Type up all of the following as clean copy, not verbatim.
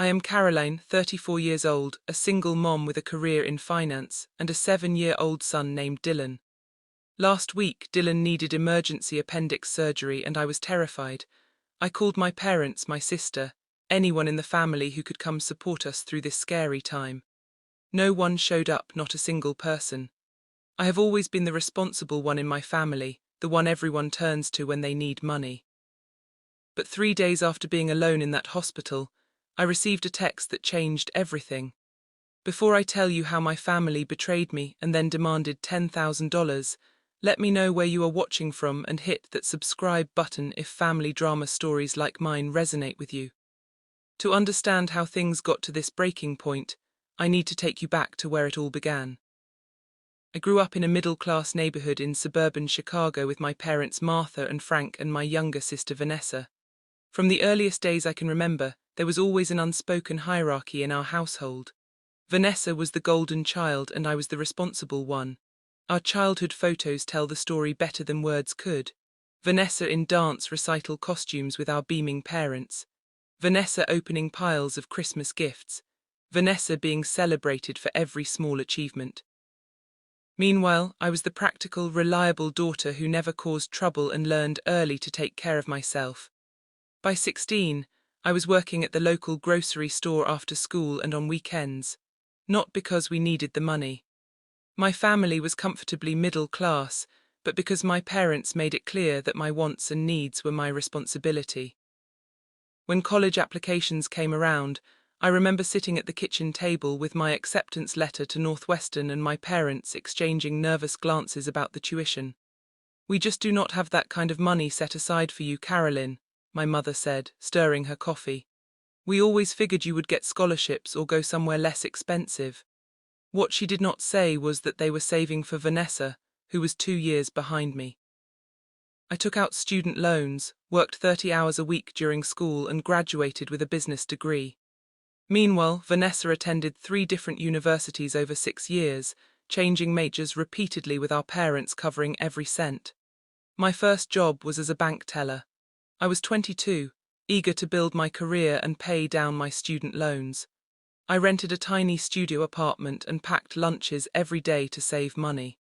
I am Caroline, 34 years old, a single mom with a career in finance, and a 7-year-old son named Dylan. Last week, Dylan needed emergency appendix surgery and I was terrified. I called my parents, my sister, anyone in the family who could come support us through this scary time. No one showed up, not a single person. I have always been the responsible one in my family, the one everyone turns to when they need money. But 3 days after being alone in that hospital, I received a text that changed everything. Before I tell you how my family betrayed me and then demanded $10,000, let me know where you are watching from and hit that subscribe button if family drama stories like mine resonate with you. To understand how things got to this breaking point, I need to take you back to where it all began. I grew up in a middle-class neighborhood in suburban Chicago with my parents Martha and Frank and my younger sister Vanessa. From the earliest days I can remember, there was always an unspoken hierarchy in our household. Vanessa was the golden child and I was the responsible one. Our childhood photos tell the story better than words could. Vanessa in dance recital costumes with our beaming parents. Vanessa opening piles of Christmas gifts. Vanessa being celebrated for every small achievement. Meanwhile, I was the practical, reliable daughter who never caused trouble and learned early to take care of myself. By 16, I was working at the local grocery store after school and on weekends. Not because we needed the money. My family was comfortably middle class, but because my parents made it clear that my wants and needs were my responsibility. When college applications came around, I remember sitting at the kitchen table with my acceptance letter to Northwestern and my parents exchanging nervous glances about the tuition. "We just do not have that kind of money set aside for you, Carolyn," my mother said, stirring her coffee. "We always figured you would get scholarships or go somewhere less expensive." What she did not say was that they were saving for Vanessa, who was 2 years behind me. I took out student loans, worked 30 hours a week during school and graduated with a business degree. Meanwhile, Vanessa attended 3 different universities over 6 years, changing majors repeatedly with our parents covering every cent. My first job was as a bank teller. I was 22, eager to build my career and pay down my student loans. I rented a tiny studio apartment and packed lunches every day to save money.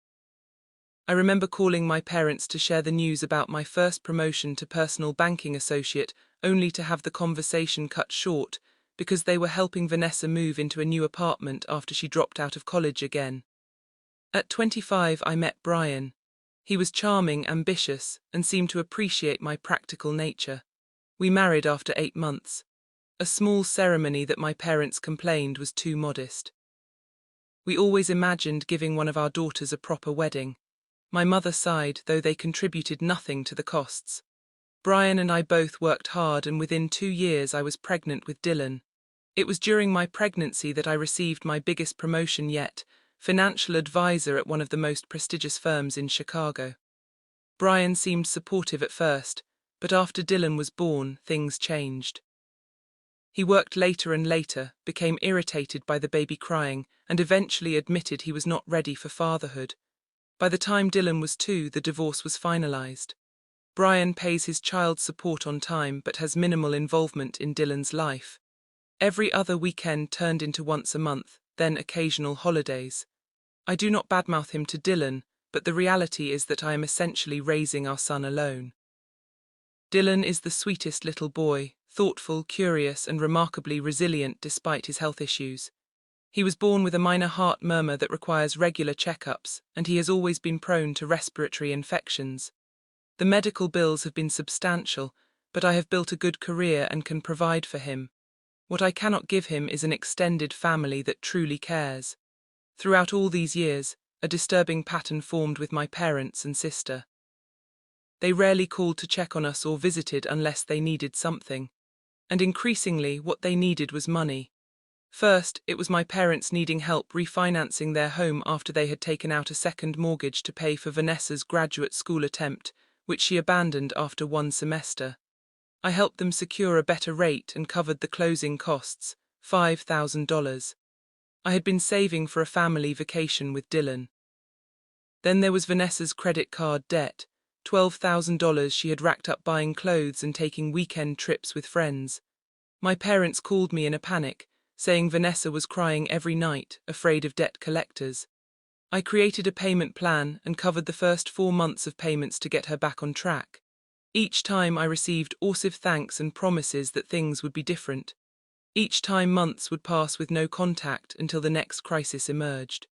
I remember calling my parents to share the news about my first promotion to personal banking associate, only to have the conversation cut short because they were helping Vanessa move into a new apartment after she dropped out of college again. At 25, I met Brian. He was charming, ambitious, and seemed to appreciate my practical nature. We married after 8 months. A small ceremony that my parents complained was too modest. We always imagined giving one of our daughters a proper wedding. My mother sighed, though they contributed nothing to the costs. Brian and I both worked hard and within 2 years I was pregnant with Dylan. It was during my pregnancy that I received my biggest promotion yet, financial advisor at one of the most prestigious firms in Chicago. Brian seemed supportive at first, but after Dylan was born, things changed. He worked later and later, became irritated by the baby crying, and eventually admitted he was not ready for fatherhood. By the time Dylan was 2, the divorce was finalized. Brian pays his child support on time but has minimal involvement in Dylan's life. Every other weekend turned into once a month, then occasional holidays. I do not badmouth him to Dylan, but the reality is that I am essentially raising our son alone. Dylan is the sweetest little boy, thoughtful, curious, and remarkably resilient despite his health issues. He was born with a minor heart murmur that requires regular checkups, and he has always been prone to respiratory infections. The medical bills have been substantial, but I have built a good career and can provide for him. What I cannot give him is an extended family that truly cares. Throughout all these years, a disturbing pattern formed with my parents and sister. They rarely called to check on us or visited unless they needed something. And increasingly, what they needed was money. First, it was my parents needing help refinancing their home after they had taken out a second mortgage to pay for Vanessa's graduate school attempt, which she abandoned after 1 semester. I helped them secure a better rate and covered the closing costs, $5,000. I had been saving for a family vacation with Dylan. Then there was Vanessa's credit card debt, $12,000 she had racked up buying clothes and taking weekend trips with friends. My parents called me in a panic, saying Vanessa was crying every night, afraid of debt collectors. I created a payment plan and covered the first 4 months of payments to get her back on track. Each time I received awesome thanks and promises that things would be different. Each time months would pass with no contact until the next crisis emerged.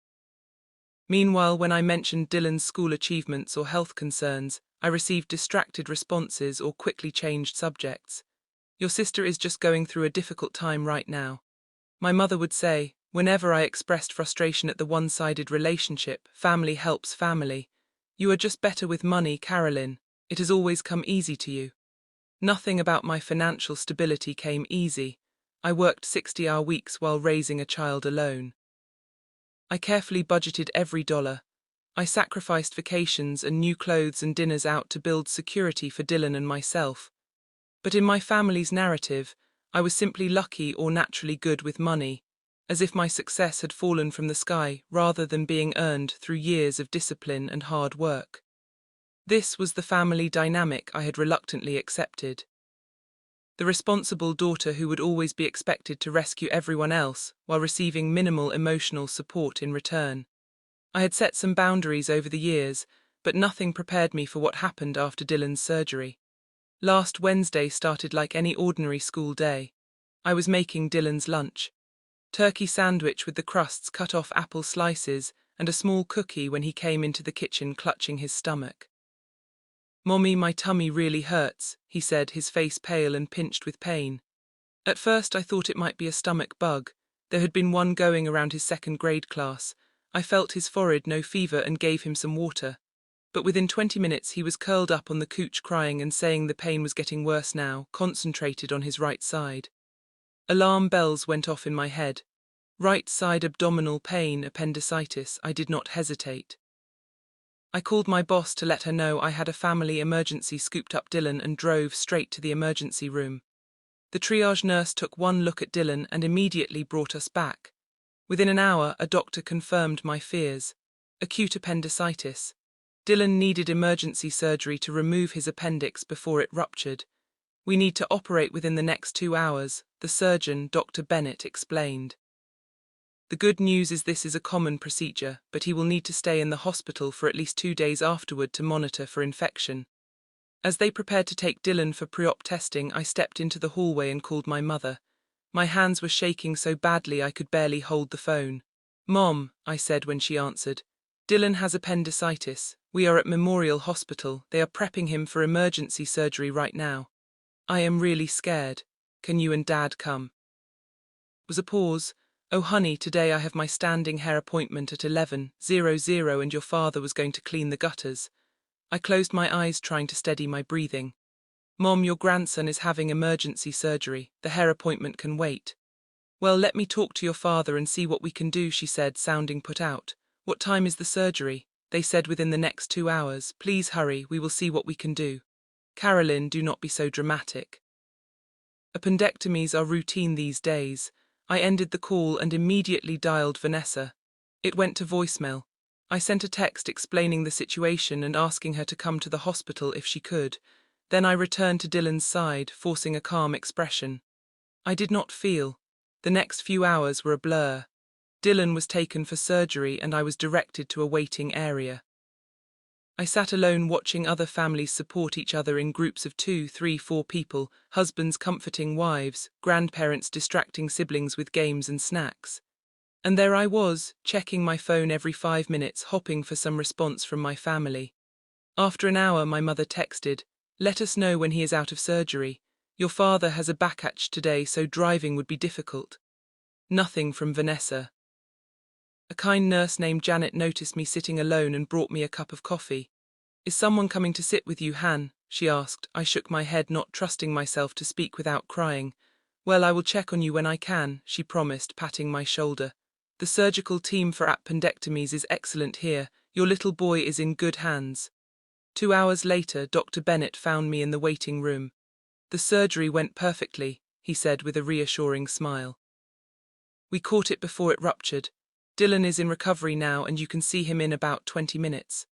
Meanwhile, when I mentioned Dylan's school achievements or health concerns, I received distracted responses or quickly changed subjects. Your sister is just going through a difficult time right now. My mother would say, whenever I expressed frustration at the one-sided relationship, family helps family. You are just better with money, Carolyn. It has always come easy to you. Nothing about my financial stability came easy. I worked 60-hour weeks while raising a child alone. I carefully budgeted every dollar. I sacrificed vacations and new clothes and dinners out to build security for Dylan and myself. But in my family's narrative, I was simply lucky or naturally good with money, as if my success had fallen from the sky rather than being earned through years of discipline and hard work. This was the family dynamic I had reluctantly accepted. The responsible daughter who would always be expected to rescue everyone else while receiving minimal emotional support in return. I had set some boundaries over the years, but nothing prepared me for what happened after Dylan's surgery. Last Wednesday started like any ordinary school day. I was making Dylan's lunch. Turkey sandwich with the crusts cut off apple slices and a small cookie when he came into the kitchen clutching his stomach. "Mommy, my tummy really hurts," he said, his face pale and pinched with pain. At first I thought it might be a stomach bug. There had been one going around his second grade class. I felt his forehead, no fever, and gave him some water. But within 20 minutes he was curled up on the couch crying and saying the pain was getting worse now, concentrated on his right side. Alarm bells went off in my head. Right side abdominal pain, appendicitis. I did not hesitate. I called my boss to let her know I had a family emergency, scooped up Dylan and drove straight to the emergency room. The triage nurse took one look at Dylan and immediately brought us back. Within an hour, a doctor confirmed my fears. Acute appendicitis. Dylan needed emergency surgery to remove his appendix before it ruptured. We need to operate within the next 2 hours, the surgeon, Dr. Bennett, explained. The good news is this is a common procedure, but he will need to stay in the hospital for at least 2 days afterward to monitor for infection. As they prepared to take Dylan for pre-op testing, I stepped into the hallway and called my mother. My hands were shaking so badly I could barely hold the phone. "Mom," I said when she answered. "Dylan has appendicitis. We are at Memorial Hospital. They are prepping him for emergency surgery right now. I am really scared. Can you and Dad come?" Was a pause. "Oh honey, today I have my standing hair appointment at 11:00 and your father was going to clean the gutters." I closed my eyes trying to steady my breathing. "Mom, your grandson is having emergency surgery. The hair appointment can wait." "Well, let me talk to your father and see what we can do," she said, sounding put out. "What time is the surgery?" "They said within the next 2 hours. Please hurry, we will see what we can do." "Carolyn, do not be so dramatic." Appendectomies are routine these days. I ended the call and immediately dialed Vanessa. It went to voicemail. I sent a text explaining the situation and asking her to come to the hospital if she could. Then I returned to Dylan's side, forcing a calm expression. I did not feel. The next few hours were a blur. Dylan was taken for surgery and I was directed to a waiting area. I sat alone watching other families support each other in groups of 2, 3, 4 people, husbands comforting wives, grandparents distracting siblings with games and snacks. And there I was, checking my phone every 5 minutes, hoping for some response from my family. After an hour, my mother texted, "Let us know when he is out of surgery. Your father has a backache today, so driving would be difficult." Nothing from Vanessa. A kind nurse named Janet noticed me sitting alone and brought me a cup of coffee. "Is someone coming to sit with you, Han?" she asked. I shook my head, not trusting myself to speak without crying. "Well, I will check on you when I can," she promised, patting my shoulder. "The surgical team for appendectomies is excellent here. Your little boy is in good hands." 2 hours later, Dr. Bennett found me in the waiting room. "The surgery went perfectly," he said with a reassuring smile. "We caught it before it ruptured. Dylan is in recovery now and you can see him in about 20 minutes.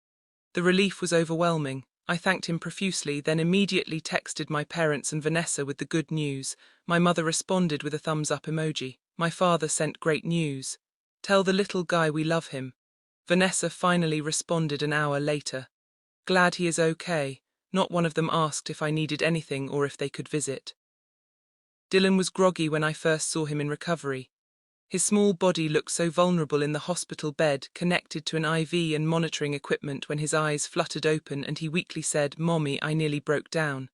The relief was overwhelming. I thanked him profusely, then immediately texted my parents and Vanessa with the good news. My mother responded with a thumbs up emoji. My father sent great news. Tell the little guy we love him. Vanessa finally responded an hour later. Glad he is okay. Not one of them asked if I needed anything or if they could visit. Dylan was groggy when I first saw him in recovery. His small body looked so vulnerable in the hospital bed, connected to an IV and monitoring equipment, when his eyes fluttered open and he weakly said, "Mommy, I nearly broke down."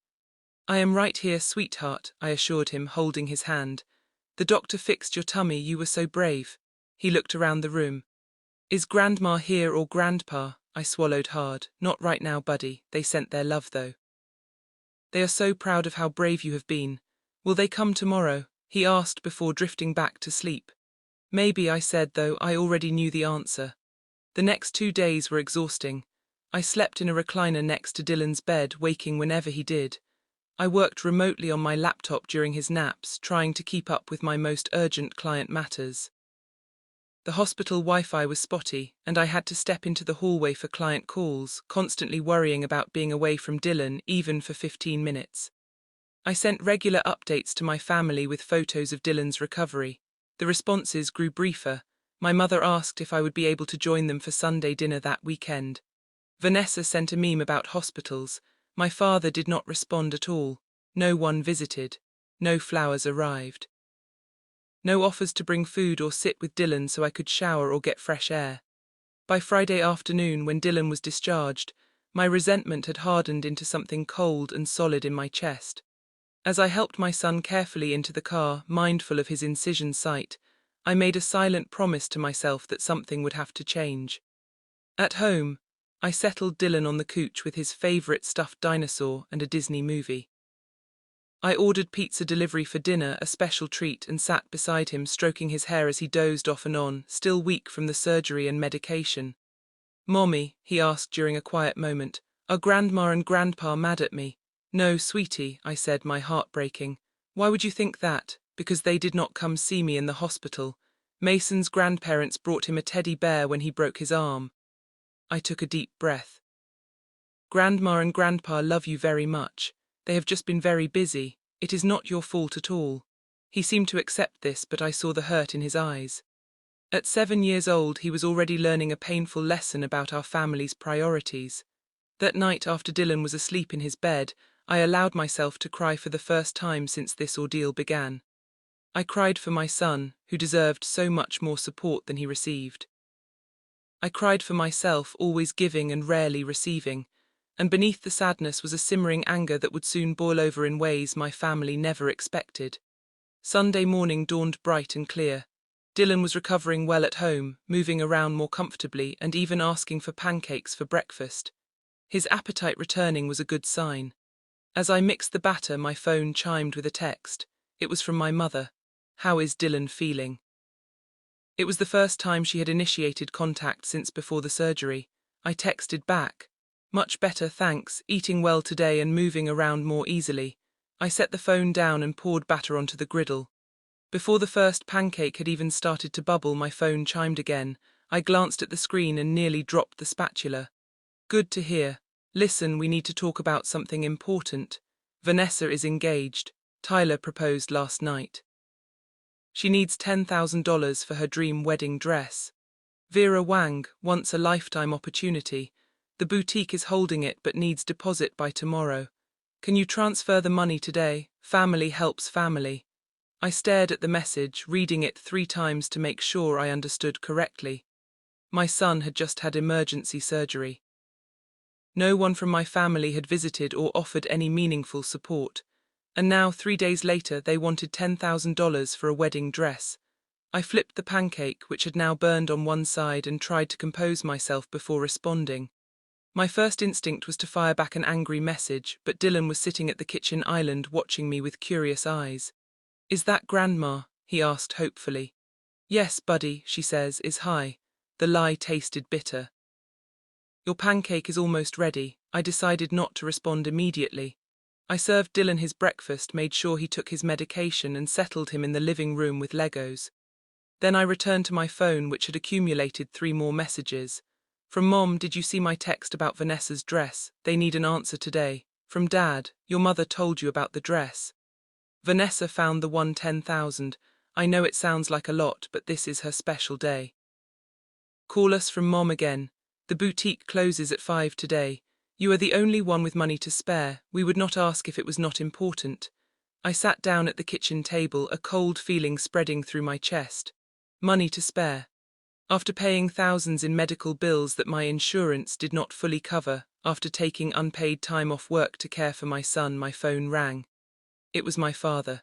"I am right here, sweetheart," I assured him, holding his hand. "The doctor fixed your tummy, you were so brave." He looked around the room. "Is Grandma here or Grandpa?" I swallowed hard. "Not right now, buddy. They sent their love, though. They are so proud of how brave you have been. Will they come tomorrow?" he asked before drifting back to sleep. "Maybe," I said, though I already knew the answer. The next 2 days were exhausting. I slept in a recliner next to Dylan's bed, waking whenever he did. I worked remotely on my laptop during his naps, trying to keep up with my most urgent client matters. The hospital Wi-Fi was spotty, and I had to step into the hallway for client calls, constantly worrying about being away from Dylan, even for 15 minutes. I sent regular updates to my family with photos of Dylan's recovery. The responses grew briefer. My mother asked if I would be able to join them for Sunday dinner that weekend. Vanessa sent a meme about hospitals. My father did not respond at all. No one visited. No flowers arrived. No offers to bring food or sit with Dylan so I could shower or get fresh air. By Friday afternoon, when Dylan was discharged, my resentment had hardened into something cold and solid in my chest. As I helped my son carefully into the car, mindful of his incision site, I made a silent promise to myself that something would have to change. At home, I settled Dylan on the couch with his favorite stuffed dinosaur and a Disney movie. I ordered pizza delivery for dinner, a special treat, and sat beside him, stroking his hair as he dozed off and on, still weak from the surgery and medication. "Mommy," he asked during a quiet moment, "are Grandma and Grandpa mad at me?" "No, sweetie," I said, my heart breaking. "Why would you think that?" "Because they did not come see me in the hospital. Mason's grandparents brought him a teddy bear when he broke his arm." I took a deep breath. "Grandma and Grandpa love you very much. They have just been very busy. It is not your fault at all." He seemed to accept this, but I saw the hurt in his eyes. At 7 years old, he was already learning a painful lesson about our family's priorities. That night, after Dylan was asleep in his bed, I allowed myself to cry for the first time since this ordeal began. I cried for my son, who deserved so much more support than he received. I cried for myself, always giving and rarely receiving, and beneath the sadness was a simmering anger that would soon boil over in ways my family never expected. Sunday morning dawned bright and clear. Dylan was recovering well at home, moving around more comfortably and even asking for pancakes for breakfast. His appetite returning was a good sign. As I mixed the batter, my phone chimed with a text. It was from my mother. "How is Dylan feeling?" It was the first time she had initiated contact since before the surgery. I texted back. "Much better, thanks, eating well today and moving around more easily." I set the phone down and poured batter onto the griddle. Before the first pancake had even started to bubble, my phone chimed again. I glanced at the screen and nearly dropped the spatula. "Good to hear. Listen, we need to talk about something important. Vanessa is engaged. Tyler proposed last night. She needs $10,000 for her dream wedding dress. Vera Wang wants a lifetime opportunity. The boutique is holding it but needs deposit by tomorrow. Can you transfer the money today? Family helps family." I stared at the message, reading it 3 times to make sure I understood correctly. My son had just had emergency surgery. No one from my family had visited or offered any meaningful support. And now, 3 days later, they wanted $10,000 for a wedding dress. I flipped the pancake, which had now burned on one side, and tried to compose myself before responding. My first instinct was to fire back an angry message, but Dylan was sitting at the kitchen island watching me with curious eyes. "Is that Grandma?" he asked hopefully. "Yes, buddy," she says, is high. The lie tasted bitter. "Your pancake is almost ready." I decided not to respond immediately. I served Dylan his breakfast, made sure he took his medication, and settled him in the living room with Legos. Then I returned to my phone, which had accumulated 3 more messages. From Mom, did you see my text about Vanessa's dress? They need an answer today. From Dad, your mother told you about the dress. Vanessa found the 110,000. I know it sounds like a lot, but this is her special day. Call us from Mom again. The boutique closes at 5 today. You are the only one with money to spare. We would not ask if it was not important. I sat down at the kitchen table, a cold feeling spreading through my chest. Money to spare. After paying thousands in medical bills that my insurance did not fully cover, after taking unpaid time off work to care for my son, my phone rang. It was my father.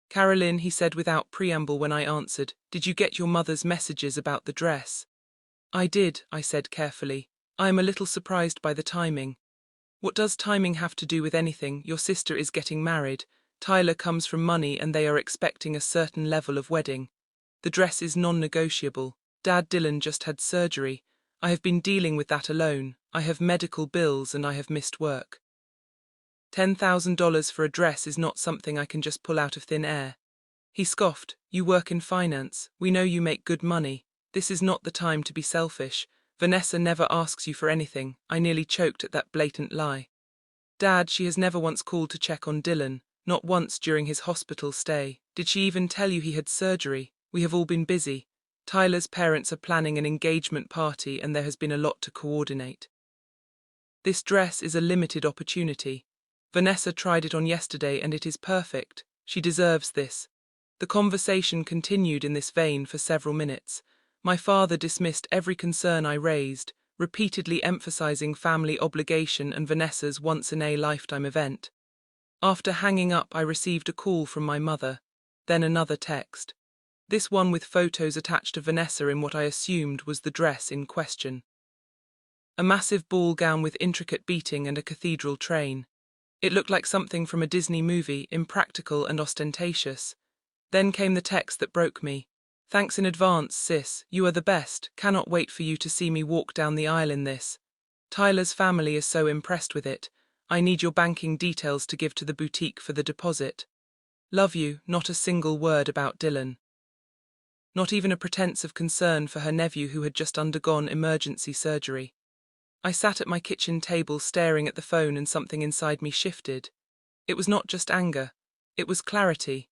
Carolyn, he said without preamble when I answered, did you get your mother's messages about the dress? I did, I said carefully. I am a little surprised by the timing. What does timing have to do with anything? Your sister is getting married. Tyler comes from money and they are expecting a certain level of wedding. The dress is non-negotiable. Dad, Dylan just had surgery. I have been dealing with that alone. I have medical bills and I have missed work. $10,000 for a dress is not something I can just pull out of thin air. He scoffed. You work in finance. We know you make good money. This is not the time to be selfish. Vanessa never asks you for anything. I nearly choked at that blatant lie. Dad, she has never once called to check on Dylan. Not once during his hospital stay. Did she even tell you he had surgery? We have all been busy. Tyler's parents are planning an engagement party and there has been a lot to coordinate. This dress is a limited opportunity. Vanessa tried it on yesterday and it is perfect. She deserves this. The conversation continued in this vein for several minutes. My father dismissed every concern I raised, repeatedly emphasizing family obligation and Vanessa's once-in-a-lifetime event. After hanging up, I received a call from my mother, then another text. This one with photos attached of Vanessa in what I assumed was the dress in question. A massive ball gown with intricate beating and a cathedral train. It looked like something from a Disney movie, impractical and ostentatious. Then came the text that broke me. Thanks in advance, sis. You are the best. Cannot wait for you to see me walk down the aisle in this. Tyler's family is so impressed with it. I need your banking details to give to the boutique for the deposit. Love you. Not a single word about Dylan. Not even a pretense of concern for her nephew who had just undergone emergency surgery. I sat at my kitchen table staring at the phone and something inside me shifted. It was not just anger. It was clarity.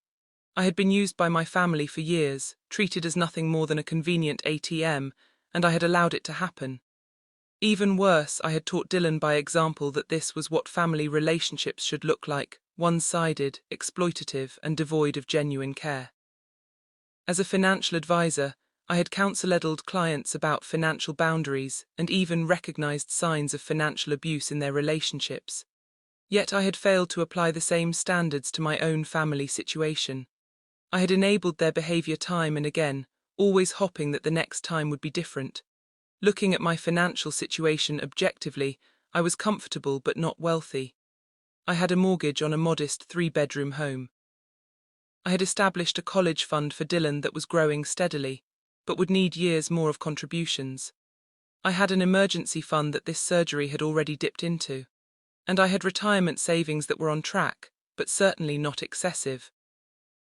I had been used by my family for years, treated as nothing more than a convenient ATM, and I had allowed it to happen. Even worse, I had taught Dylan by example that this was what family relationships should look like, one-sided, exploitative, and devoid of genuine care. As a financial advisor, I had counsel-edged clients about financial boundaries and even recognized signs of financial abuse in their relationships. Yet I had failed to apply the same standards to my own family situation. I had enabled their behavior time and again, always hoping that the next time would be different. Looking at my financial situation objectively, I was comfortable but not wealthy. I had a mortgage on a modest 3-bedroom home. I had established a college fund for Dylan that was growing steadily, but would need years more of contributions. I had an emergency fund that this surgery had already dipped into. And I had retirement savings that were on track, but certainly not excessive.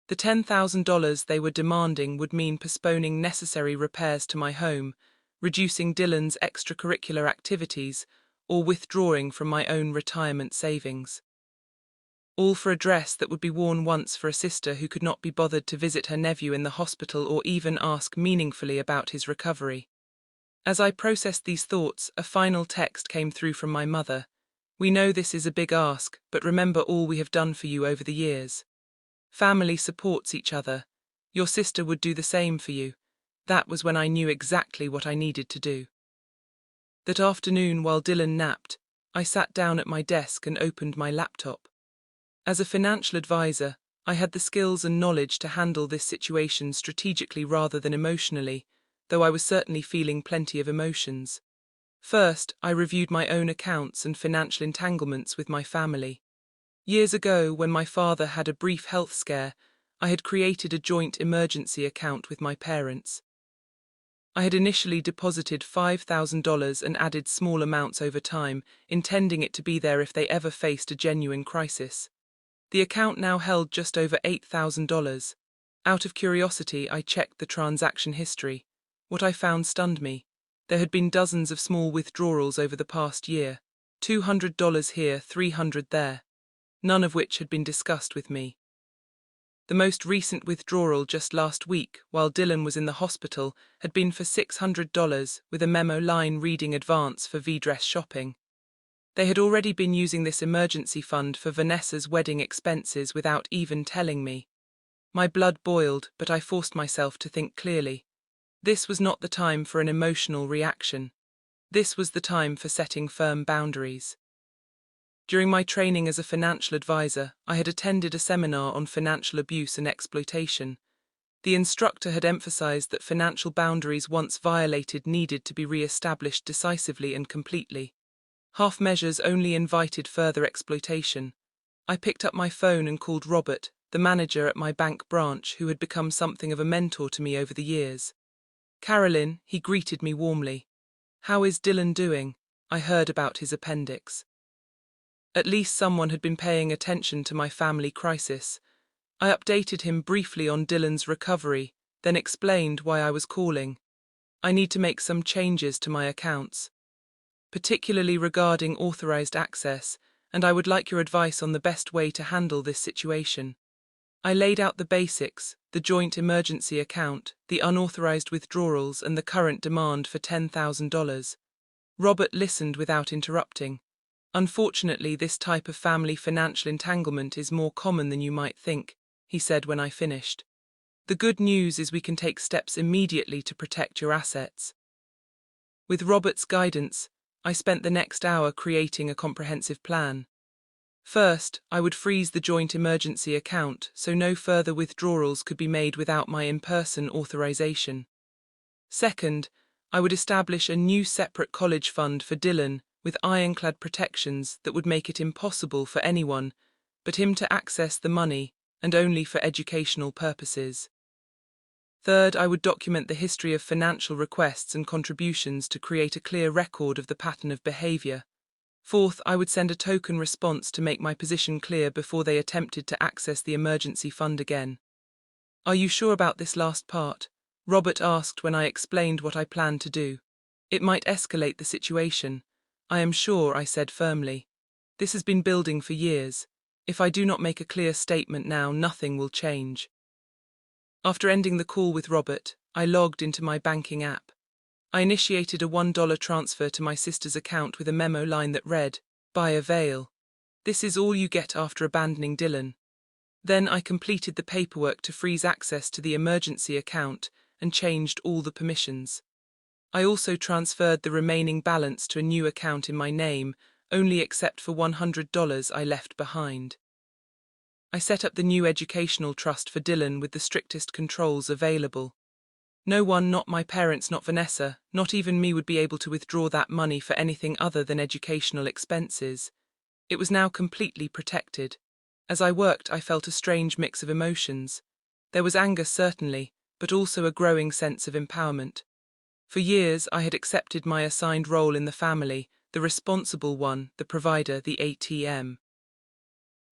The $10,000 they were demanding would mean postponing necessary repairs to my home, reducing Dylan's extracurricular activities, or withdrawing from my own retirement savings. All for a dress that would be worn once for a sister who could not be bothered to visit her nephew in the hospital or even ask meaningfully about his recovery. As I processed these thoughts, a final text came through from my mother. We know this is a big ask, but remember all we have done for you over the years. Family supports each other. Your sister would do the same for you. That was when I knew exactly what I needed to do. That afternoon, while Dylan napped, I sat down at my desk and opened my laptop. As a financial advisor, I had the skills and knowledge to handle this situation strategically rather than emotionally, though I was certainly feeling plenty of emotions. First, I reviewed my own accounts and financial entanglements with my family. Years ago, when my father had a brief health scare, I had created a joint emergency account with my parents. I had initially deposited $5,000 and added small amounts over time, intending it to be there if they ever faced a genuine crisis. The account now held just over $8,000. Out of curiosity, I checked the transaction history. What I found stunned me. There had been dozens of small withdrawals over the past year, $200 here, $300 there, none of which had been discussed with me. The most recent withdrawal just last week, while Dylan was in the hospital, had been for $600 with a memo line reading advance for V-dress shopping. They had already been using this emergency fund for Vanessa's wedding expenses without even telling me. My blood boiled, but I forced myself to think clearly. This was not the time for an emotional reaction. This was the time for setting firm boundaries. During my training as a financial advisor, I had attended a seminar on financial abuse and exploitation. The instructor had emphasized that financial boundaries once violated needed to be re-established decisively and completely. Half measures only invited further exploitation. I picked up my phone and called Robert, the manager at my bank branch who had become something of a mentor to me over the years. "Carolyn," he greeted me warmly. "How is Dylan doing? I heard about his appendix." At least someone had been paying attention to my family crisis. I updated him briefly on Dylan's recovery, then explained why I was calling. "I need to make some changes to my accounts, particularly regarding authorized access, and I would like your advice on the best way to handle this situation." I laid out the basics, the joint emergency account, the unauthorized withdrawals, and the current demand for $10,000. Robert listened without interrupting. "Unfortunately, this type of family financial entanglement is more common than you might think," he said when I finished. "The good news is we can take steps immediately to protect your assets." With Robert's guidance, I spent the next hour creating a comprehensive plan. First, I would freeze the joint emergency account so no further withdrawals could be made without my in-person authorization. Second, I would establish a new separate college fund for Dylan with ironclad protections that would make it impossible for anyone but him to access the money, and only for educational purposes. Third, I would document the history of financial requests and contributions to create a clear record of the pattern of behavior. Fourth, I would send a token response to make my position clear before they attempted to access the emergency fund again. "Are you sure about this last part?" Robert asked when I explained what I planned to do. "It might escalate the situation." "I am sure," I said firmly. "This has been building for years. If I do not make a clear statement now, nothing will change." After ending the call with Robert, I logged into my banking app. I initiated a $1 transfer to my sister's account with a memo line that read, "Buy a veil. This is all you get after abandoning Dylan." Then I completed the paperwork to freeze access to the emergency account and changed all the permissions. I also transferred the remaining balance to a new account in my name, only except for $100 I left behind. I set up the new educational trust for Dylan with the strictest controls available. No one, not my parents, not Vanessa, not even me, would be able to withdraw that money for anything other than educational expenses. It was now completely protected. As I worked, I felt a strange mix of emotions. There was anger, certainly, but also a growing sense of empowerment. For years, I had accepted my assigned role in the family, the responsible one, the provider, the ATM.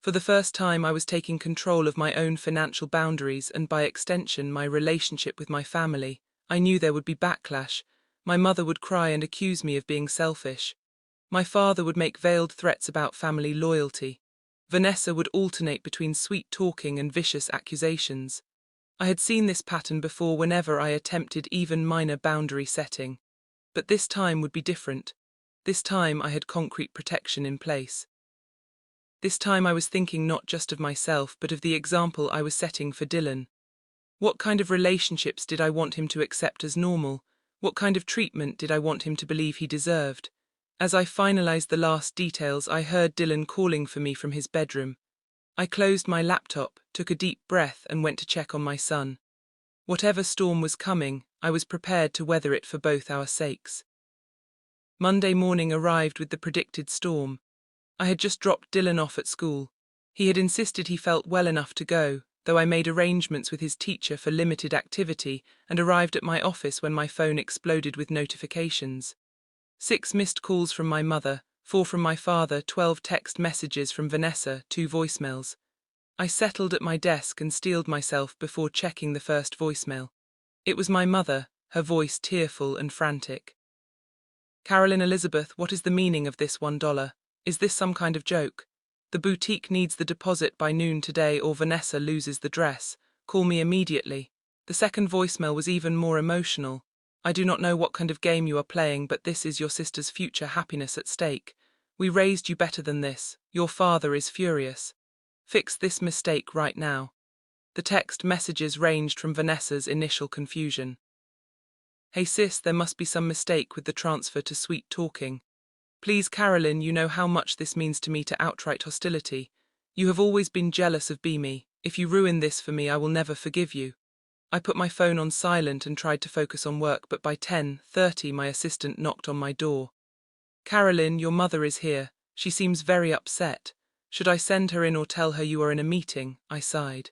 For the first time, I was taking control of my own financial boundaries and, by extension, my relationship with my family. I knew there would be backlash. My mother would cry and accuse me of being selfish. My father would make veiled threats about family loyalty. Vanessa would alternate between sweet talking and vicious accusations. I had seen this pattern before whenever I attempted even minor boundary setting. But this time would be different. This time I had concrete protection in place. This time I was thinking not just of myself but of the example I was setting for Dylan. What kind of relationships did I want him to accept as normal? What kind of treatment did I want him to believe he deserved? As I finalized the last details, I heard Dylan calling for me from his bedroom. I closed my laptop, took a deep breath, and went to check on my son. Whatever storm was coming, I was prepared to weather it for both our sakes. Monday morning arrived with the predicted storm. I had just dropped Dylan off at school. He had insisted he felt well enough to go, though I made arrangements with his teacher for limited activity and arrived at my office when my phone exploded with notifications. 6 missed calls from my mother, 4 from my father, 12 text messages from Vanessa, 2 voicemails. I settled at my desk and steeled myself before checking the first voicemail. It was my mother, her voice tearful and frantic. Carolyn Elizabeth, what is the meaning of this $1? Is this some kind of joke? The boutique needs the deposit by noon today or Vanessa loses the dress. Call me immediately. The second voicemail was even more emotional. I do not know what kind of game you are playing, but this is your sister's future happiness at stake. We raised you better than this. Your father is furious. Fix this mistake right now. The text messages ranged from Vanessa's initial confusion. Hey sis, there must be some mistake with the transfer to Sweet Talking. Please Carolyn, you know how much this means to me to outright hostility. You have always been jealous of me. If you ruin this for me, I will never forgive you. I put my phone on silent and tried to focus on work, but by 10:30 my assistant knocked on my door. Carolyn, your mother is here. She seems very upset. Should I send her in or tell her you are in a meeting? I sighed.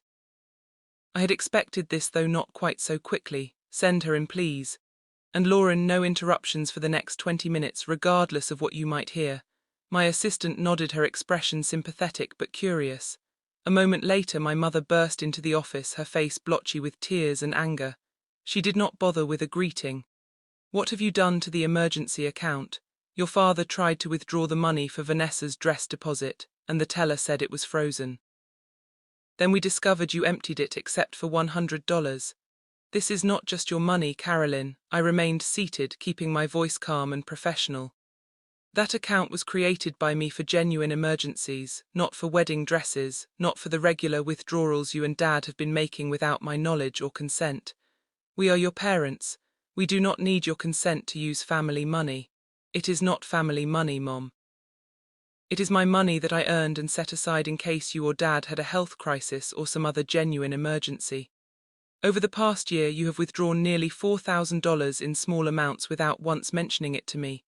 I had expected this, though not quite so quickly. Send her in, please. And Lauren, no interruptions for the next 20 minutes, regardless of what you might hear. My assistant nodded, her expression sympathetic but curious. A moment later my mother burst into the office, her face blotchy with tears and anger. She did not bother with a greeting. What have you done to the emergency account? Your father tried to withdraw the money for Vanessa's dress deposit, and the teller said it was frozen. Then we discovered you emptied it except for $100. This is not just your money, Carolyn. I remained seated, keeping my voice calm and professional. That account was created by me for genuine emergencies, not for wedding dresses, not for the regular withdrawals you and Dad have been making without my knowledge or consent. We are your parents. We do not need your consent to use family money. It is not family money, Mom. It is my money that I earned and set aside in case you or Dad had a health crisis or some other genuine emergency. Over the past year you have withdrawn nearly $4,000 in small amounts without once mentioning it to me.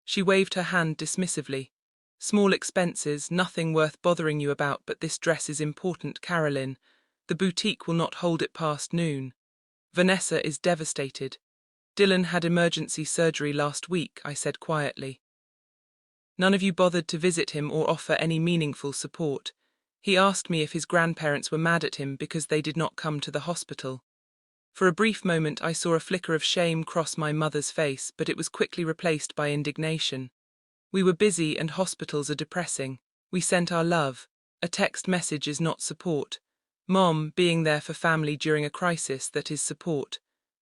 She waved her hand dismissively. Small expenses, nothing worth bothering you about, but this dress is important, Carolyn. The boutique will not hold it past noon. Vanessa is devastated. Dylan had emergency surgery last week, I said quietly. None of you bothered to visit him or offer any meaningful support. He asked me if his grandparents were mad at him because they did not come to the hospital. For a brief moment I saw a flicker of shame cross my mother's face, but it was quickly replaced by indignation. We were busy and hospitals are depressing. We sent our love. A text message is not support. Mom, being there for family during a crisis, that is support.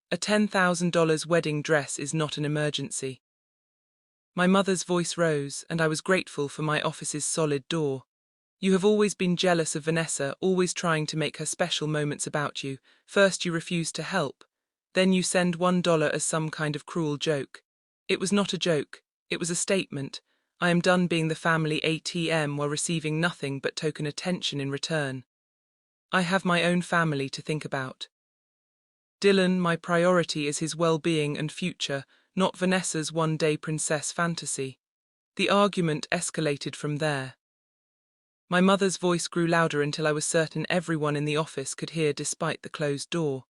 A $10,000 wedding dress is not an emergency. My mother's voice rose, and I was grateful for my office's solid door. You have always been jealous of Vanessa, always trying to make her special moments about you. First you refused to help. Then you send $1 as some kind of cruel joke. It was not a joke. It was a statement. I am done being the family ATM while receiving nothing but token attention in return. I have my own family to think about. Dylan, my priority is his well-being and future, not Vanessa's one-day princess fantasy. The argument escalated from there. My mother's voice grew louder until I was certain everyone in the office could hear despite the closed door.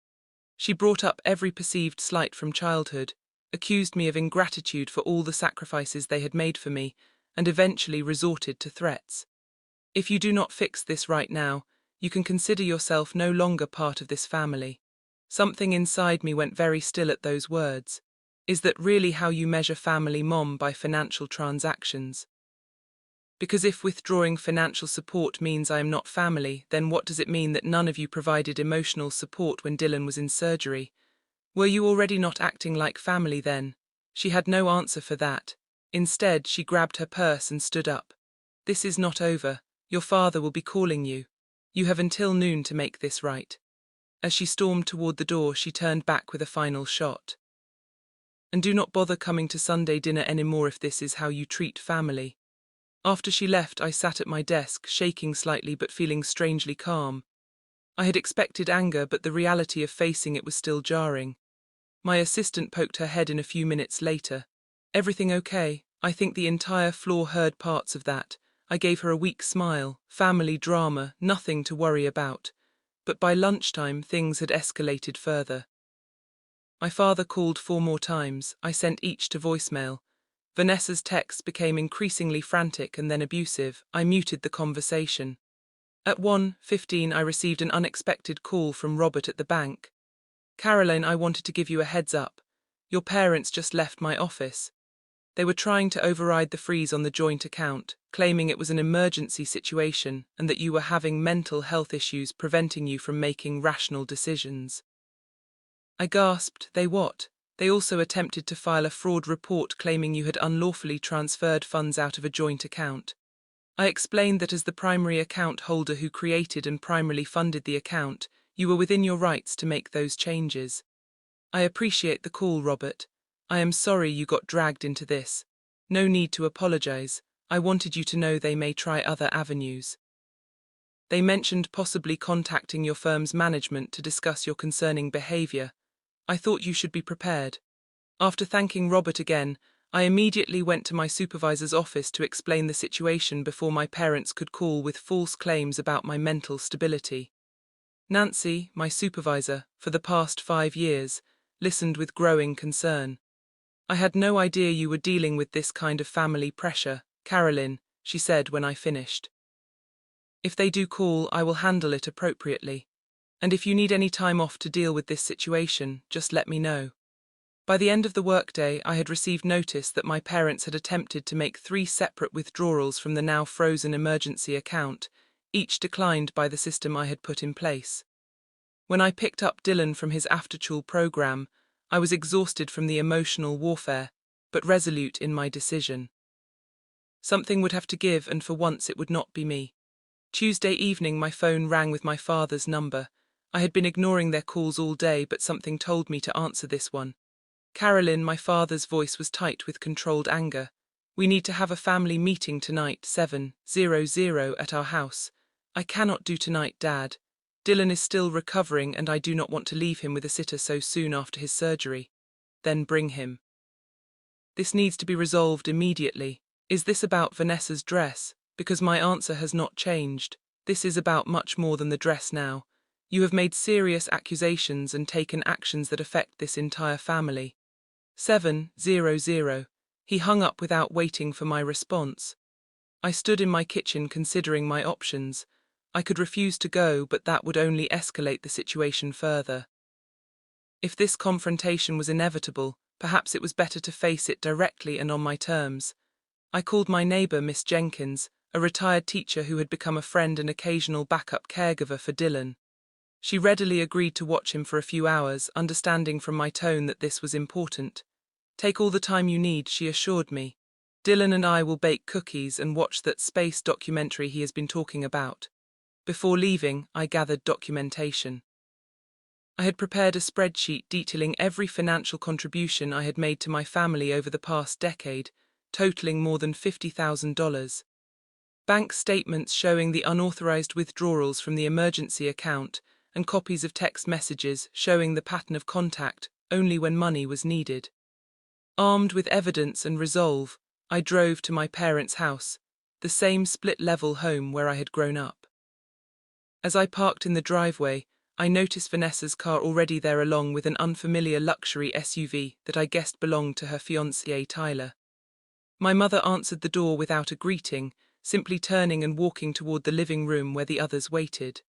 She brought up every perceived slight from childhood, accused me of ingratitude for all the sacrifices they had made for me, and eventually resorted to threats. If you do not fix this right now, you can consider yourself no longer part of this family. Something inside me went very still at those words. Is that really how you measure family, Mom, by financial transactions? Because if withdrawing financial support means I am not family, then what does it mean that none of you provided emotional support when Dylan was in surgery? Were you already not acting like family then? She had no answer for that. Instead, she grabbed her purse and stood up. This is not over. Your father will be calling you. You have until noon to make this right. As she stormed toward the door, she turned back with a final shot. And do not bother coming to Sunday dinner anymore if this is how you treat family. After she left, I sat at my desk, shaking slightly but feeling strangely calm. I had expected anger, but the reality of facing it was still jarring. My assistant poked her head in a few minutes later. Everything okay? I think the entire floor heard parts of that. I gave her a weak smile. Family drama, nothing to worry about. But by lunchtime, things had escalated further. My father called 4 more times. I sent each to voicemail. Vanessa's texts became increasingly frantic and then abusive. I muted the conversation. At 1:15 I received an unexpected call from Robert at the bank. Caroline, I wanted to give you a heads up. Your parents just left my office. They were trying to override the freeze on the joint account, claiming it was an emergency situation and that you were having mental health issues preventing you from making rational decisions. I gasped, they what? They also attempted to file a fraud report claiming you had unlawfully transferred funds out of a joint account. I explained that as the primary account holder who created and primarily funded the account, you were within your rights to make those changes. I appreciate the call, Robert. I am sorry you got dragged into this. No need to apologize. I wanted you to know they may try other avenues. They mentioned possibly contacting your firm's management to discuss your concerning behavior. I thought you should be prepared. After thanking Robert again, I immediately went to my supervisor's office to explain the situation before my parents could call with false claims about my mental stability. Nancy, my supervisor, for the past 5 years, listened with growing concern. I had no idea you were dealing with this kind of family pressure, Carolyn, she said when I finished. If they do call, I will handle it appropriately. And if you need any time off to deal with this situation, just let me know. By the end of the workday, I had received notice that my parents had attempted to make 3 separate withdrawals from the now frozen emergency account, each declined by the system I had put in place. When I picked up Dylan from his after-school program, I was exhausted from the emotional warfare, but resolute in my decision. Something would have to give, and for once it would not be me. Tuesday evening my phone rang with my father's number. I had been ignoring their calls all day, but something told me to answer this one. Carolyn, my father's voice was tight with controlled anger. We need to have a family meeting tonight, 7:00 at our house. I cannot do tonight, Dad. Dylan is still recovering and I do not want to leave him with a sitter so soon after his surgery. Then bring him. This needs to be resolved immediately. Is this about Vanessa's dress? Because my answer has not changed. This is about much more than the dress now. You have made serious accusations and taken actions that affect this entire family. 7:00. He hung up without waiting for my response. I stood in my kitchen considering my options. I could refuse to go, but that would only escalate the situation further. If this confrontation was inevitable, perhaps it was better to face it directly and on my terms. I called my neighbor, Miss Jenkins, a retired teacher who had become a friend and occasional backup caregiver for Dylan. She readily agreed to watch him for a few hours, understanding from my tone that this was important. Take all the time you need, she assured me. Dylan and I will bake cookies and watch that space documentary he has been talking about. Before leaving, I gathered documentation. I had prepared a spreadsheet detailing every financial contribution I had made to my family over the past decade, totaling more than $50,000. Bank statements showing the unauthorized withdrawals from the emergency account, and copies of text messages showing the pattern of contact only when money was needed. Armed with evidence and resolve, I drove to my parents' house, the same split-level home where I had grown up. As I parked in the driveway, I noticed Vanessa's car already there along with an unfamiliar luxury SUV that I guessed belonged to her fiancé Tyler. My mother answered the door without a greeting, simply turning and walking toward the living room where the others waited.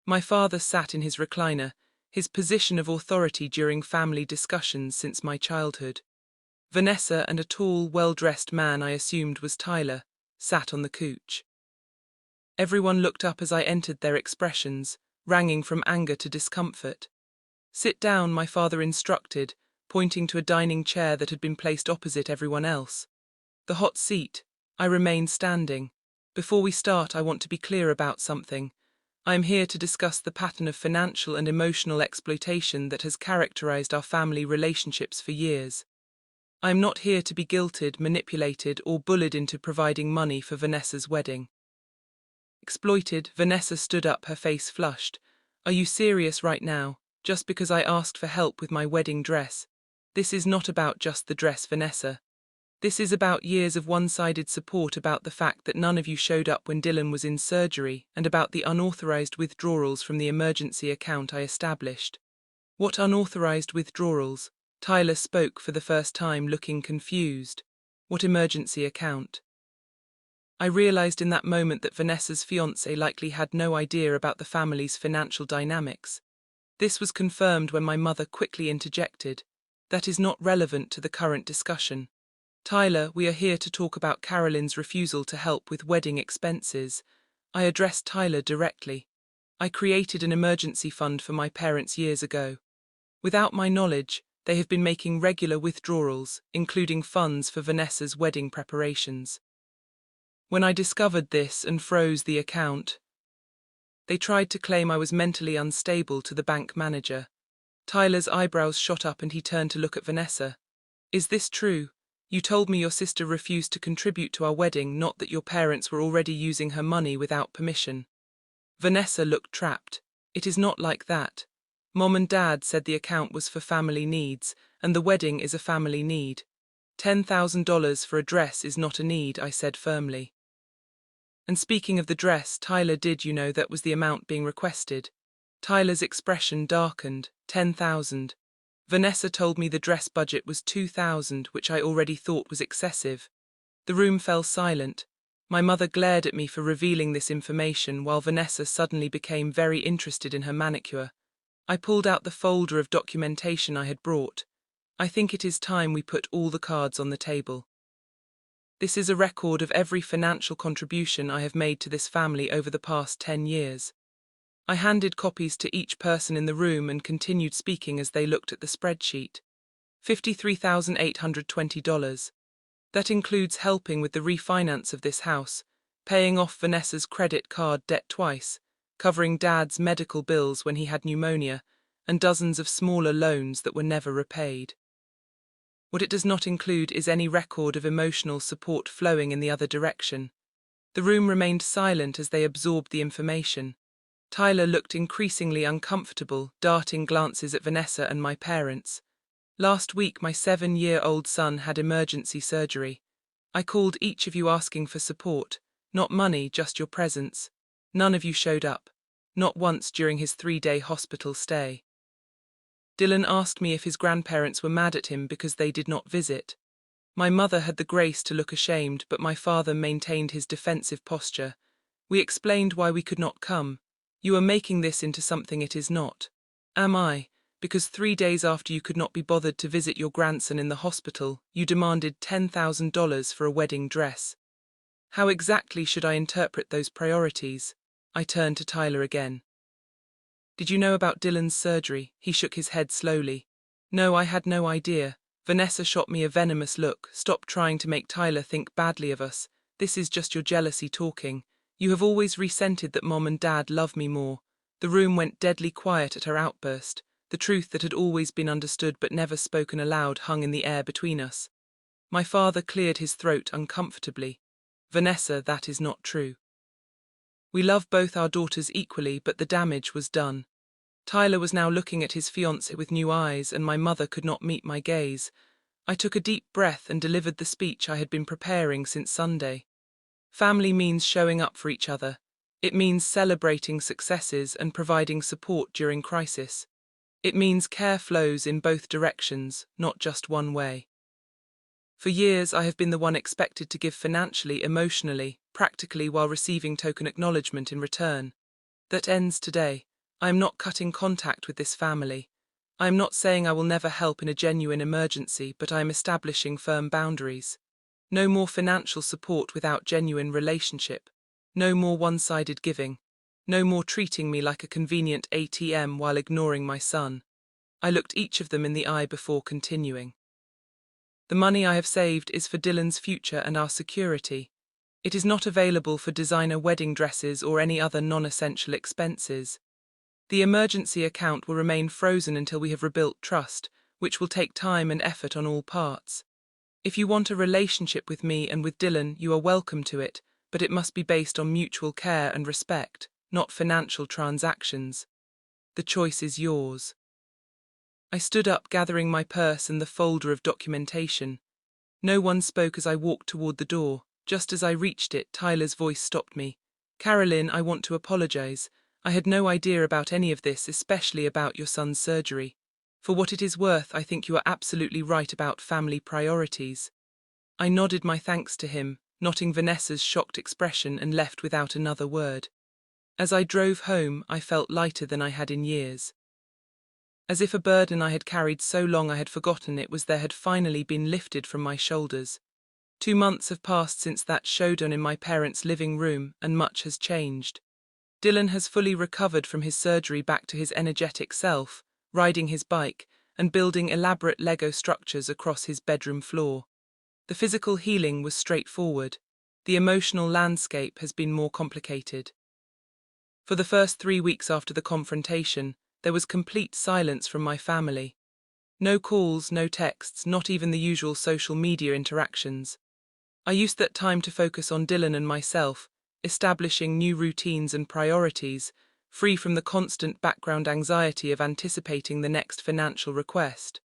My father sat in his recliner, his position of authority during family discussions since my childhood. Vanessa and a tall, well-dressed man I assumed was Tyler sat on the couch. Everyone looked up as I entered, their expressions ranging from anger to discomfort. Sit down, my father instructed, pointing to a dining chair that had been placed opposite everyone else. The hot seat. I remained standing. Before we start, I want to be clear about something. I am here to discuss the pattern of financial and emotional exploitation that has characterized our family relationships for years. I am not here to be guilted, manipulated, or bullied into providing money for Vanessa's wedding. Exploited, Vanessa stood up, her face flushed. Are you serious right now? Just because I asked for help with my wedding dress? This is not about just the dress, Vanessa. This is about years of one-sided support, about the fact that none of you showed up when Dylan was in surgery, and about the unauthorized withdrawals from the emergency account I established. What unauthorized withdrawals? Tyler spoke for the first time, looking confused. What emergency account? I realized in that moment that Vanessa's fiancé likely had no idea about the family's financial dynamics. This was confirmed when my mother quickly interjected. That is not relevant to the current discussion. Tyler, we are here to talk about Carolyn's refusal to help with wedding expenses. I addressed Tyler directly. I created an emergency fund for my parents years ago. Without my knowledge, they have been making regular withdrawals, including funds for Vanessa's wedding preparations. When I discovered this and froze the account, they tried to claim I was mentally unstable to the bank manager. Tyler's eyebrows shot up and he turned to look at Vanessa. Is this true? You told me your sister refused to contribute to our wedding, not that your parents were already using her money without permission. Vanessa looked trapped. It is not like that. Mom and Dad said the account was for family needs, and the wedding is a family need. $10,000 for a dress is not a need, I said firmly. And speaking of the dress, Tyler, did you know that was the amount being requested? Tyler's expression darkened. 10,000. Vanessa told me the dress budget was 2,000, which I already thought was excessive. The room fell silent. My mother glared at me for revealing this information while Vanessa suddenly became very interested in her manicure. I pulled out the folder of documentation I had brought. I think it is time we put all the cards on the table. This is a record of every financial contribution I have made to this family over the past 10 years. I handed copies to each person in the room and continued speaking as they looked at the spreadsheet. $53,820. That includes helping with the refinance of this house, paying off Vanessa's credit card debt twice, covering Dad's medical bills when he had pneumonia, and dozens of smaller loans that were never repaid. What it does not include is any record of emotional support flowing in the other direction. The room remained silent as they absorbed the information. Tyler looked increasingly uncomfortable, darting glances at Vanessa and my parents. Last week my 7-year-old son had emergency surgery. I called each of you asking for support, not money, just your presence. None of you showed up. Not once during his 3-day hospital stay. Dylan asked me if his grandparents were mad at him because they did not visit. My mother had the grace to look ashamed, but my father maintained his defensive posture. We explained why we could not come. You are making this into something it is not. Am I? Because 3 days after you could not be bothered to visit your grandson in the hospital, you demanded $10,000 for a wedding dress. How exactly should I interpret those priorities? I turned to Tyler again. Did you know about Dylan's surgery? He shook his head slowly. No, I had no idea. Vanessa shot me a venomous look. Stop trying to make Tyler think badly of us. This is just your jealousy talking. You have always resented that Mom and Dad love me more. The room went deadly quiet at her outburst. The truth that had always been understood but never spoken aloud hung in the air between us. My father cleared his throat uncomfortably. Vanessa, that is not true. We love both our daughters equally, but the damage was done. Tyler was now looking at his fiancée with new eyes, and my mother could not meet my gaze. I took a deep breath and delivered the speech I had been preparing since Sunday. Family means showing up for each other. It means celebrating successes and providing support during crisis. It means care flows in both directions, not just one way. For years I have been the one expected to give financially, emotionally, practically, while receiving token acknowledgement in return. That ends today. I am not cutting contact with this family. I am not saying I will never help in a genuine emergency, but I am establishing firm boundaries. No more financial support without genuine relationship. No more one-sided giving. No more treating me like a convenient ATM while ignoring my son. I looked each of them in the eye before continuing. The money I have saved is for Dylan's future and our security. It is not available for designer wedding dresses or any other non-essential expenses. The emergency account will remain frozen until we have rebuilt trust, which will take time and effort on all parts. If you want a relationship with me and with Dylan, you are welcome to it, but it must be based on mutual care and respect, not financial transactions. The choice is yours. I stood up, gathering my purse and the folder of documentation. No one spoke as I walked toward the door. Just as I reached it, Tyler's voice stopped me. Carolyn, I want to apologize. I had no idea about any of this, especially about your son's surgery. For what it is worth, I think you are absolutely right about family priorities. I nodded my thanks to him, noting Vanessa's shocked expression, and left without another word. As I drove home, I felt lighter than I had in years. As if a burden I had carried so long I had forgotten it was there had finally been lifted from my shoulders. 2 months have passed since that showdown in my parents' living room, and much has changed. Dylan has fully recovered from his surgery back to his energetic self, riding his bike and building elaborate Lego structures across his bedroom floor. The physical healing was straightforward. The emotional landscape has been more complicated. For the first 3 weeks after the confrontation, there was complete silence from my family. No calls, no texts, not even the usual social media interactions. I used that time to focus on Dylan and myself, establishing new routines and priorities, free from the constant background anxiety of anticipating the next financial request.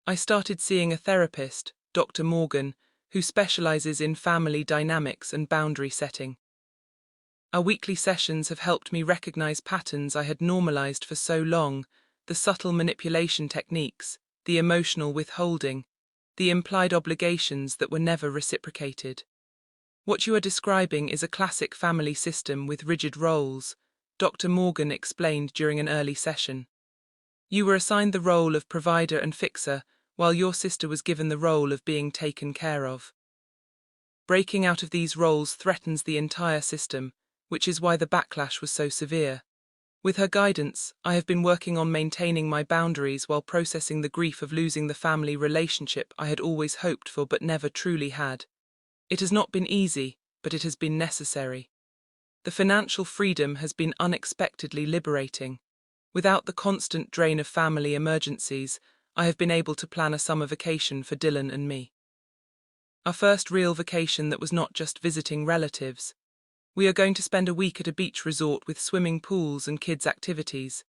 I started seeing a therapist, Dr. Morgan, who specializes in family dynamics and boundary setting. Our weekly sessions have helped me recognize patterns I had normalized for so long, the subtle manipulation techniques, the emotional withholding, the implied obligations that were never reciprocated. What you are describing is a classic family system with rigid roles, Dr. Morgan explained during an early session. You were assigned the role of provider and fixer, while your sister was given the role of being taken care of. Breaking out of these roles threatens the entire system, which is why the backlash was so severe. With her guidance, I have been working on maintaining my boundaries while processing the grief of losing the family relationship I had always hoped for but never truly had. It has not been easy, but it has been necessary. The financial freedom has been unexpectedly liberating. Without the constant drain of family emergencies, I have been able to plan a summer vacation for Dylan and me. Our first real vacation that was not just visiting relatives. We are going to spend a week at a beach resort with swimming pools and kids' activities.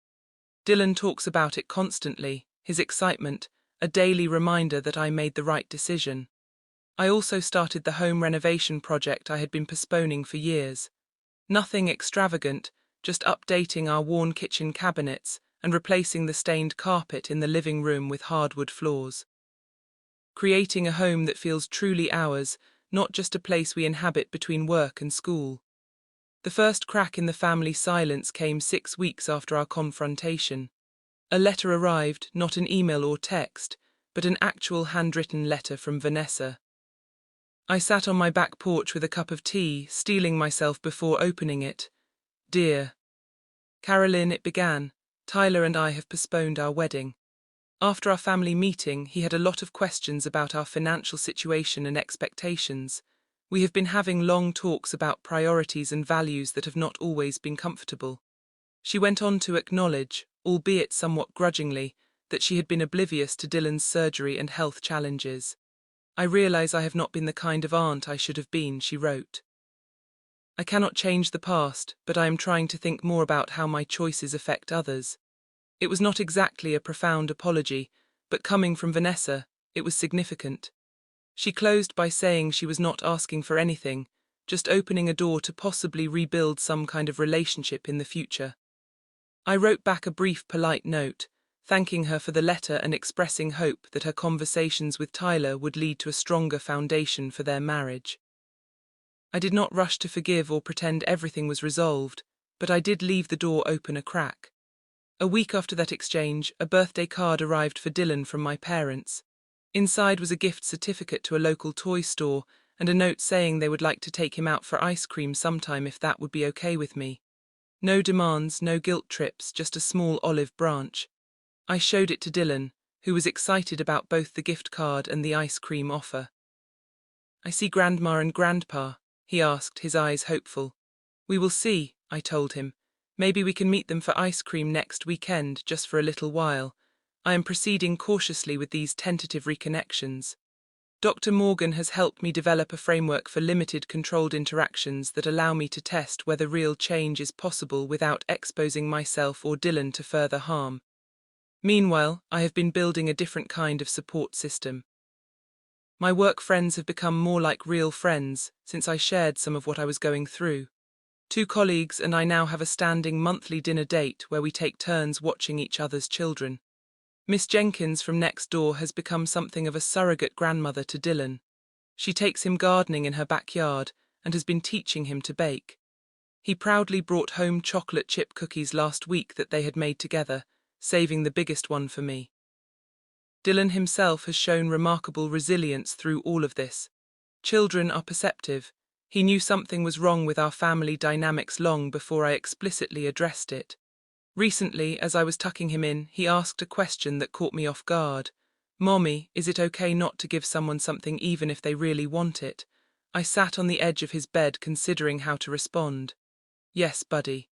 Dylan talks about it constantly, his excitement, a daily reminder that I made the right decision. I also started the home renovation project I had been postponing for years. Nothing extravagant, just updating our worn kitchen cabinets and replacing the stained carpet in the living room with hardwood floors. Creating a home that feels truly ours, not just a place we inhabit between work and school. The first crack in the family silence came 6 weeks after our confrontation. A letter arrived, not an email or text, but an actual handwritten letter from Vanessa. I sat on my back porch with a cup of tea, steeling myself before opening it. Dear Carolyn, it began, Tyler and I have postponed our wedding. After our family meeting, he had a lot of questions about our financial situation and expectations. We have been having long talks about priorities and values that have not always been comfortable. She went on to acknowledge, albeit somewhat grudgingly, that she had been oblivious to Dylan's surgery and health challenges. I realize I have not been the kind of aunt I should have been, she wrote. I cannot change the past, but I am trying to think more about how my choices affect others. It was not exactly a profound apology, but coming from Vanessa, it was significant. She closed by saying she was not asking for anything, just opening a door to possibly rebuild some kind of relationship in the future. I wrote back a brief, polite note, thanking her for the letter and expressing hope that her conversations with Tyler would lead to a stronger foundation for their marriage. I did not rush to forgive or pretend everything was resolved, but I did leave the door open a crack. A week after that exchange, a birthday card arrived for Dylan from my parents. Inside was a gift certificate to a local toy store and a note saying they would like to take him out for ice cream sometime if that would be okay with me. No demands, no guilt trips, just a small olive branch. I showed it to Dylan, who was excited about both the gift card and the ice cream offer. I see Grandma and Grandpa, he asked, his eyes hopeful. We will see, I told him. Maybe we can meet them for ice cream next weekend, just for a little while. I am proceeding cautiously with these tentative reconnections. Dr. Morgan has helped me develop a framework for limited controlled interactions that allow me to test whether real change is possible without exposing myself or Dylan to further harm. Meanwhile, I have been building a different kind of support system. My work friends have become more like real friends since I shared some of what I was going through. 2 colleagues and I now have a standing monthly dinner date where we take turns watching each other's children. Miss Jenkins from next door has become something of a surrogate grandmother to Dylan. She takes him gardening in her backyard and has been teaching him to bake. He proudly brought home chocolate chip cookies last week that they had made together, saving the biggest one for me. Dylan himself has shown remarkable resilience through all of this. Children are perceptive. He knew something was wrong with our family dynamics long before I explicitly addressed it. Recently, as I was tucking him in, he asked a question that caught me off guard. "Mommy, is it okay not to give someone something even if they really want it?" I sat on the edge of his bed considering how to respond. "Yes, buddy.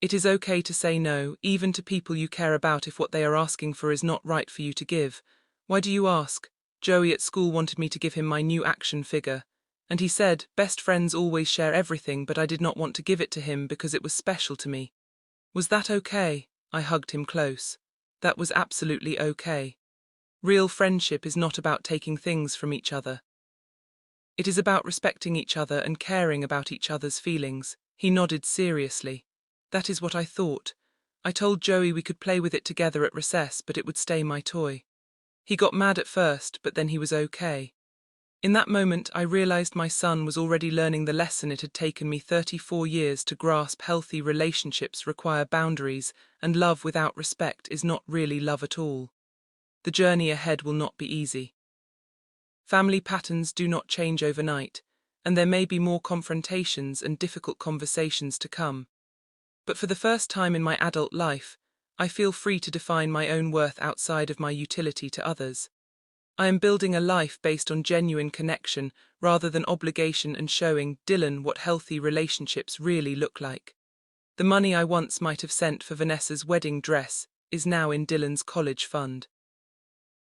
It is okay to say no, even to people you care about, if what they are asking for is not right for you to give. Why do you ask? Joey at school wanted me to give him my new action figure. And he said, best friends always share everything, but I did not want to give it to him because it was special to me. Was that okay?" I hugged him close. That was absolutely okay. Real friendship is not about taking things from each other. It is about respecting each other and caring about each other's feelings. He nodded seriously. That is what I thought. I told Joey we could play with it together at recess, but it would stay my toy. He got mad at first, but then he was okay. In that moment, I realized my son was already learning the lesson it had taken me 34 years to grasp. Healthy relationships require boundaries, and love without respect is not really love at all. The journey ahead will not be easy. Family patterns do not change overnight, and there may be more confrontations and difficult conversations to come. But for the first time in my adult life, I feel free to define my own worth outside of my utility to others. I am building a life based on genuine connection rather than obligation, and showing Dylan what healthy relationships really look like. The money I once might have sent for Vanessa's wedding dress is now in Dylan's college fund.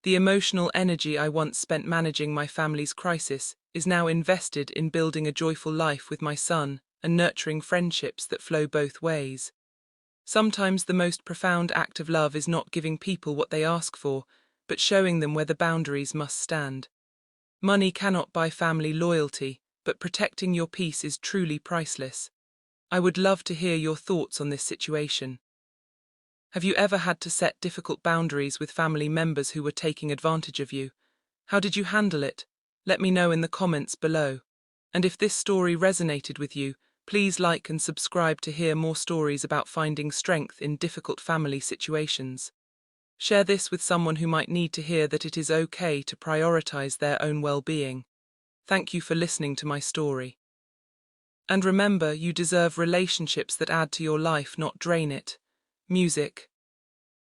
The emotional energy I once spent managing my family's crisis is now invested in building a joyful life with my son and nurturing friendships that flow both ways. Sometimes the most profound act of love is not giving people what they ask for, but showing them where the boundaries must stand. Money cannot buy family loyalty, but protecting your peace is truly priceless. I would love to hear your thoughts on this situation. Have you ever had to set difficult boundaries with family members who were taking advantage of you? How did you handle it? Let me know in the comments below. And if this story resonated with you, please like and subscribe to hear more stories about finding strength in difficult family situations. Share this with someone who might need to hear that it is okay to prioritize their own well-being. Thank you for listening to my story. And remember, you deserve relationships that add to your life, not drain it. Music.